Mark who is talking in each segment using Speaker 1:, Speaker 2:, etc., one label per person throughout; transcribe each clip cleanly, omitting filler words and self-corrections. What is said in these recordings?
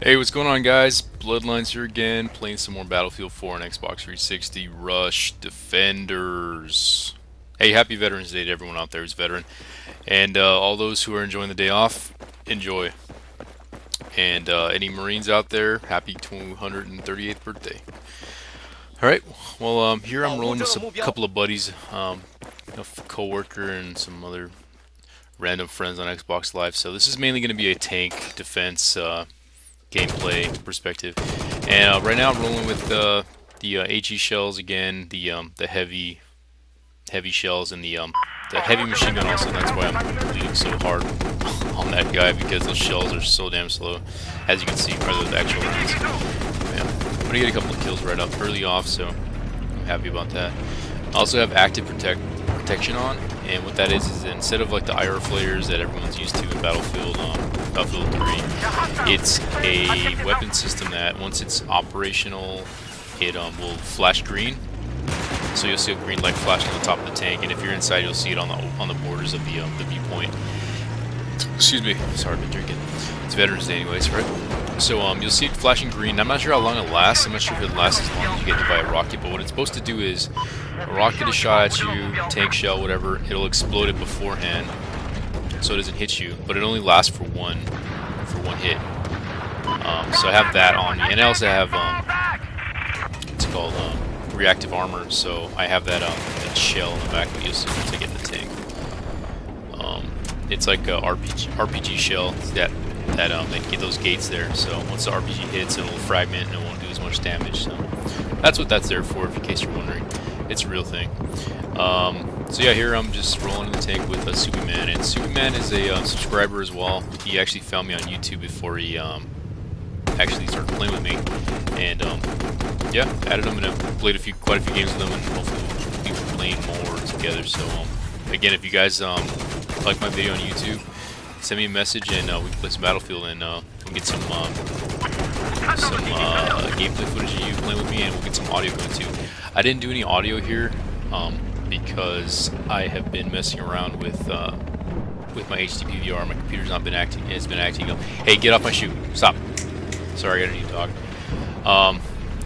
Speaker 1: Hey, what's going on, guys? Bloodlines here again, playing some more Battlefield 4 on Xbox 360. Rush Defenders. Hey, happy Veterans Day to everyone out there who's veteran. And all those who are enjoying the day off, enjoy. And any Marines out there, happy 238th birthday. Alright, well, here I'm rolling with a couple of buddies, a co-worker and some other random friends on Xbox Live. So this is mainly going to be a tank defense gameplay perspective. And right now I'm rolling with the HE shells again, the heavy shells, and the heavy machine gun also. That's why I'm bleeding so hard on that guy, because those shells are so damn slow, as you can see by the actual hits. Yeah. I'm gonna get a couple of kills right up early off, so I'm happy about that. I also have active protection on, and what that is instead of like the IR flares that everyone's used to in Battlefield 3, it's a weapon system that once it's operational, it will flash green. So you'll see a green light flash on the top of the tank, and if you're inside, you'll see it on the borders of the viewpoint. Excuse me, sorry, I've been drinking. It's Veterans Day, anyways, right? So you'll see it flashing green. I'm not sure how long it lasts. I'm not sure if it lasts as long as you get hit by a rocket, but what it's supposed to do is a rocket is shot at you, tank shell, whatever. It'll explode it beforehand, so it doesn't hit you, but it only lasts for one hit. So I have that on me, and I also have it's called reactive armor. So I have that shell in the back that you'll see once I get in the tank. It's like a RPG shell that get those gates there. So once the RPG hits, it'll fragment and it won't do as much damage. So that's what that's there for, in case you're wondering. It's a real thing. So yeah, here I'm just rolling in the tank with Superman, and Superman is a subscriber as well. He actually found me on YouTube before he actually started playing with me, and yeah, added him and I've played quite a few games with him, and hopefully we'll be playing more together. So again, if you guys like my video on YouTube, send me a message and we can play some Battlefield, and we'll get some gameplay footage of you playing with me, and we'll get some audio going too. I didn't do any audio here because I have been messing around with my HDP VR. My computer's not been acting. It's been acting up. Hey, get off my shoe! Stop! Sorry, I got a new dog.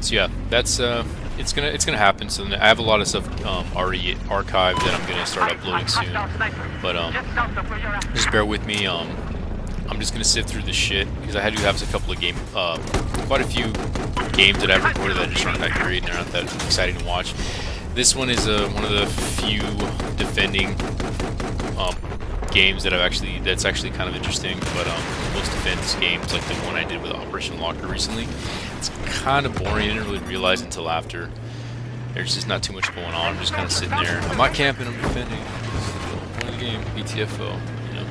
Speaker 1: So yeah, that's it's gonna happen. So I have a lot of stuff already archived that I'm gonna start uploading soon. But just bear with me. I'm just gonna sift through this shit because I had to have a couple of quite a few games that I've recorded that just aren't that great and they're not that exciting to watch. This one is one of the few defending games that that's actually kind of interesting. But most defense games, like the one I did with Operation Locker recently, it's kind of boring. I didn't really realize until after. There's just not too much going on. I'm just kind of sitting there. I'm not camping. I'm defending. One of the game, BTFO. You know.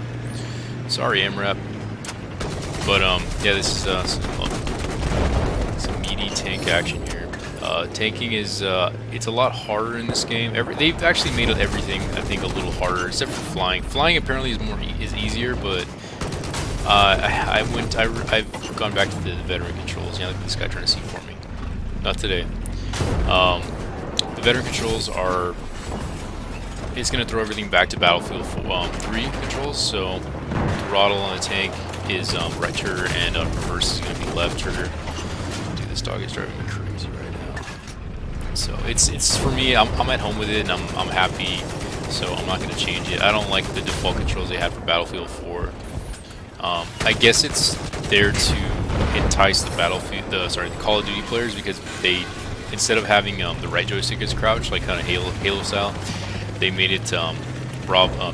Speaker 1: Sorry, MRAP. But yeah, this is some meaty tank action here. Tanking is it's a lot harder in this game. They've actually made everything, I think, a little harder, except for flying. Flying apparently is easier, but I've gone back to the veteran controls. Yeah, look at this guy trying to see for me. Not today. The veteran controls are. It's going to throw everything back to Battlefield 3 controls. So throttle on the tank is right trigger, and reverse is going to be left trigger. Dude, this dog is driving me crazy right now. So it's for me. I'm at home with it, and I'm happy. So I'm not going to change it. I don't like the default controls they had for Battlefield 4. I guess it's there to entice the the Call of Duty players, because they, instead of having the right joystick as crouch, like kind of Halo style, they made it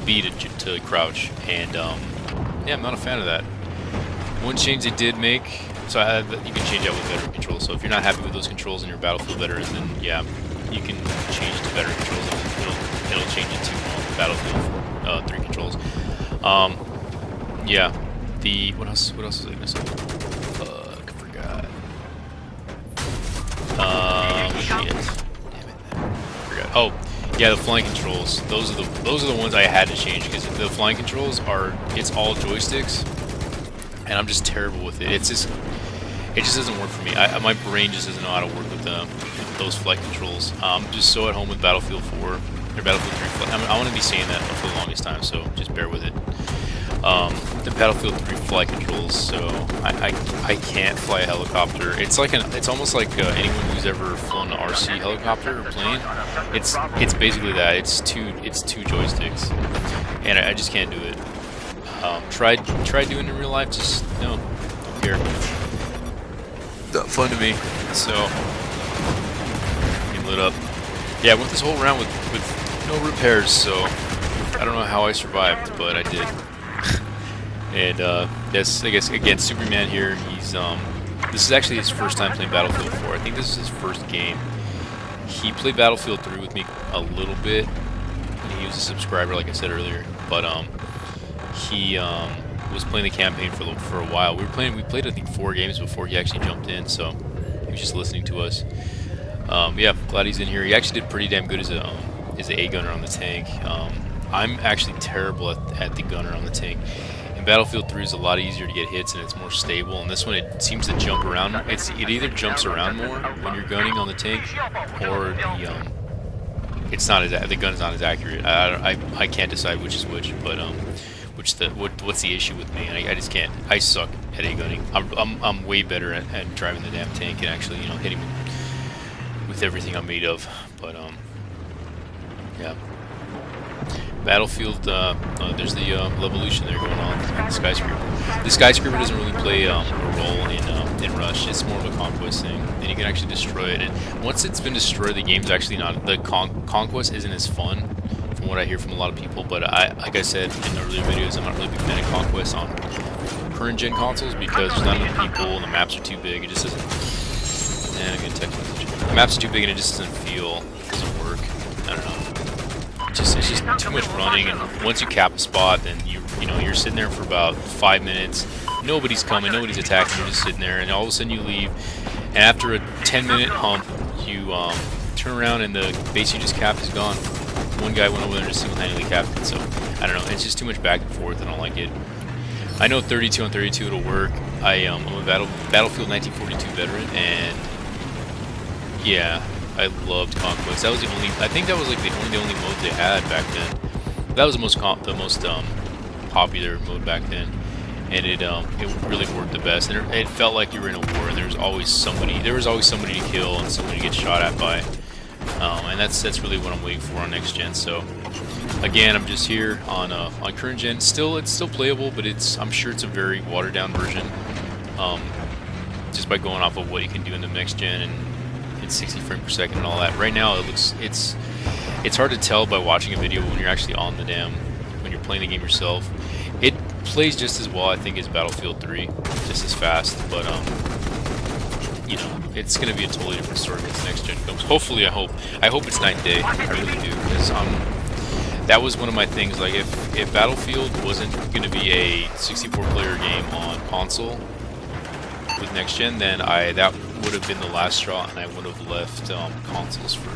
Speaker 1: B to crouch, and yeah, I'm not a fan of that. One change they did make, so you can change out with veteran controls. So if you're not happy with those controls in your Battlefield veteran, then yeah, you can change it to veteran controls, and it'll change it to Battlefield 3 controls. Yeah. What else was I gonna say? Fuck, I forgot. Shit. Damn it. Forgot. Oh, yeah, the flying controls. Those are the ones I had to change, because the flying controls it's all joysticks, and I'm just terrible with it. It just doesn't work for me. My brain just doesn't know how to work with those flight controls. I'm just so at home with Battlefield 4 or Battlefield 3. I want to be saying that for the longest time, so just bear with it. the Battlefield 3 flight controls, so I can't fly a helicopter. It's like it's almost like anyone who's ever flown an RC helicopter or plane. It's basically that. It's two joysticks, and I just can't do it. Tried doing it in real life, just no, don't care. Not fun to me. So getting lit up. Yeah, I went this whole round with no repairs, so I don't know how I survived, but I did. And yes, I guess again, Superman here. He's this is actually his first time playing Battlefield 4. I think this is his first game. He played Battlefield 3 with me a little bit. He was a subscriber, like I said earlier, but he was playing the campaign for a while. We played I think 4 games before he actually jumped in, so he was just listening to us. Yeah, glad he's in here. He actually did pretty damn good as a gunner on the tank. I'm actually terrible at the gunner on the tank. In Battlefield 3 is a lot easier to get hits and it's more stable. And this one, it seems to jump around. It either jumps around more when you're gunning on the tank, or the gun is not as accurate. I can't decide which is which, but what's the issue with me? I just can't. I suck at gunning. I'm way better at driving the damn tank and actually hitting with everything I'm made of. But yeah. Battlefield, there's the Levolution there going on. The skyscraper. The skyscraper doesn't really play a role in Rush. It's more of a conquest thing, and you can actually destroy it. And once it's been destroyed, the game's actually not. The conquest isn't as fun, from what I hear from a lot of people. But like I said in the earlier videos, I'm not really a big fan of conquest on current gen consoles because there's not enough people and the maps are too big. It just doesn't. And I'm gonna text message. The maps are too big and it just doesn't work. I don't know. It's just too much running, and once you cap a spot, then you're sitting there for about 5 minutes. Nobody's coming, nobody's attacking. You're just sitting there, and all of a sudden you leave. And after a 10-minute hump, you turn around, and the base you just capped is gone. One guy went over there and just single-handedly capped it. So I don't know. It's just too much back and forth. I don't like it. I know 32 on 32 it'll work. I'm a Battlefield 1942 veteran, and yeah. I loved Conquest. That was the only. I think that was like the only mode they had back then. That was the most popular mode back then, and it really worked the best. And it felt like you were in a war, and there was always somebody to kill and somebody to get shot at by. And that's really what I'm waiting for on next gen. So again, I'm just here on current gen. It's still playable, but I'm sure it's a very watered down version. Just by going off of what you can do in the next gen and 60 frames per second and all that. Right now, it's hard to tell by watching a video when you're actually on when you're playing the game yourself. It plays just as well, I think, as Battlefield 3, just as fast. But it's going to be a totally different story when this next gen comes. Hopefully, I hope it's night and day. I really do, because that was one of my things. Like if Battlefield wasn't going to be a 64-player game on console with next gen, then that would have been the last straw, and I would have left consoles for,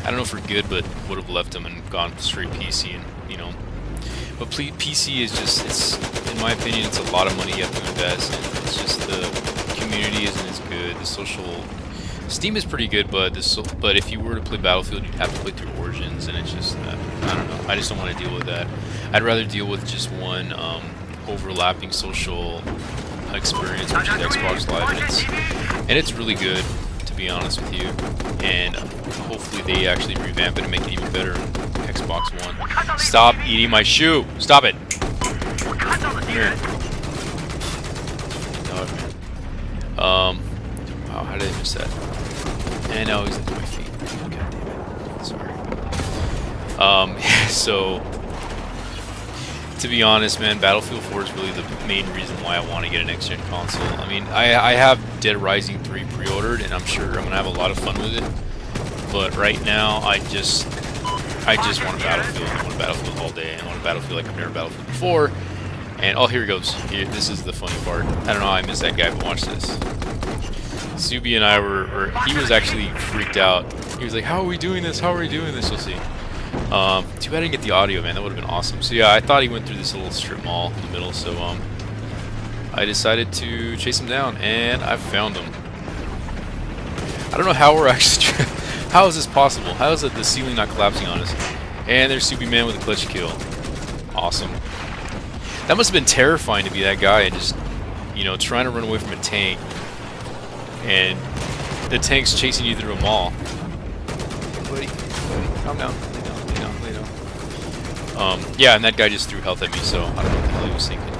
Speaker 1: I don't know for good, but would have left them and gone straight PC. And but PC is just, in my opinion, it's a lot of money you have to invest, and it's just the community isn't as good. The social Steam is pretty good, but if you were to play Battlefield, you'd have to play through Origins, and it's just I don't know. I just don't want to deal with that. I'd rather deal with just one overlapping social experience, which is Xbox Live, and it's really good, to be honest with you. And hopefully they actually revamp it and make it even better on Xbox One. Stop eating my shoe! Stop it! Come here. Dog, man. Wow, how did I miss that? And now he's into my feet. God damn it. Sorry. So to be honest, man, Battlefield 4 is really the main reason why I want to get a next-gen console. I mean, I have Dead Rising 3 pre-ordered, and I'm sure I'm going to have a lot of fun with it. But right now, I just want a Battlefield. I want a Battlefield all day. I want a Battlefield like I've never Battlefield before. And, oh, here he goes. This is the funny part. I don't know how I missed that guy, but watch this. Subi and I he was actually freaked out. He was like, how are we doing this? How are we doing this? You'll see. Too bad I didn't get the audio, man. That would have been awesome. So yeah, I thought he went through this little strip mall in the middle, so I decided to chase him down, and I found him. I don't know how we're actually... How is this possible? How is it the ceiling not collapsing on us? And there's Subi Man with a clutch kill. Awesome. That must have been terrifying to be that guy and just, you know, trying to run away from a tank, and the tank's chasing you through a mall. Buddy, calm down, lay down, lay down, lay down. Yeah, and that guy just threw health at me, so I don't know what the hell he was thinking.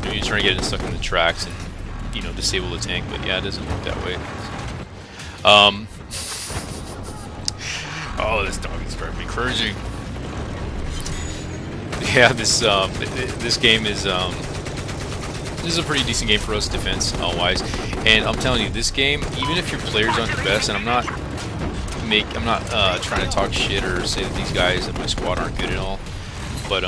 Speaker 1: You know, you're trying to get it stuck in the tracks and, you know, disable the tank, but yeah, it doesn't work that way. Oh, this dog is driving me crazy. Yeah, this game is this is a pretty decent game for us defense wise, and I'm telling you, this game, even if your players aren't the best, and I'm not trying to talk shit or say that these guys in my squad aren't good at all, but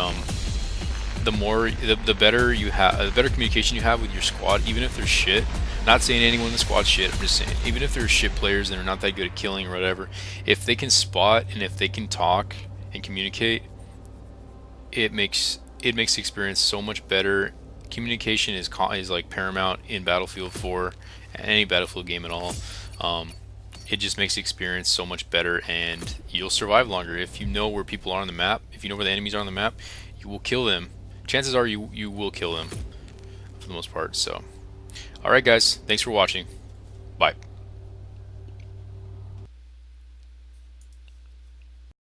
Speaker 1: the better you have, the better communication you have with your squad, even if they're shit. Not saying anyone in the squad shit, I'm just saying, even if they're shit players and they're not that good at killing or whatever, if they can spot and if they can talk and communicate, it makes the experience so much better. Communication is like paramount in Battlefield 4 and any Battlefield game at all. It just makes the experience so much better, and you'll survive longer. If you know where people are on the map, if you know where the enemies are on the map, you will kill them. Chances are you will kill them for the most part. So, alright guys, thanks for watching. Bye.